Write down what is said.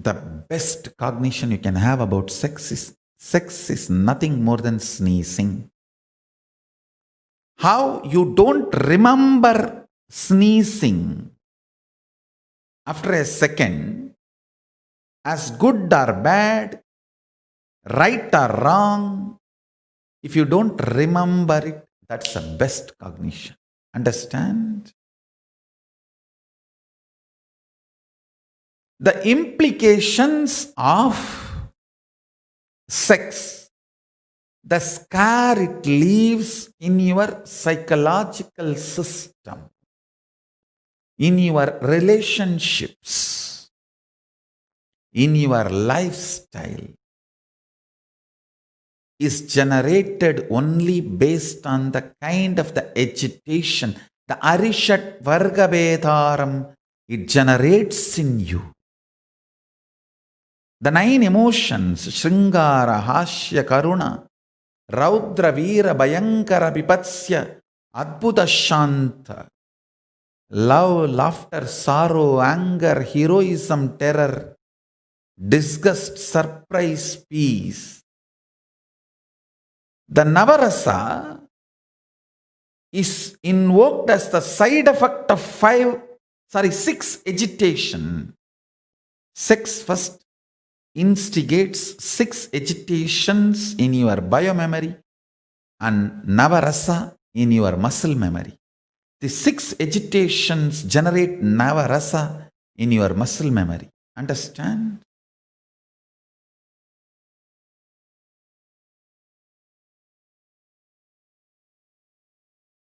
The best cognition you can have about sex is nothing more than sneezing. How you don't remember sneezing after a second, as good or bad, right or wrong, if you don't remember it, that's the best cognition. Understand? The implications of sex, the scar it leaves in your psychological system, in your relationships, in your lifestyle, is generated only based on the kind of the agitation, the Arishat Vargavedaram it generates in you. The 9 emotions, Shringara, Hashya, Karuna, Raudra, Veera, Bhayankara, Bipatsya, Adbhuta, Shanta, love, laughter, sorrow, anger, heroism, terror, disgust, surprise, peace. The Navarasa is invoked as the side effect of 6 agitation. Sex first instigates 6 agitations in your biomemory and Navarasa in your muscle memory. The 6 agitations generate Navarasa in your muscle memory. Understand?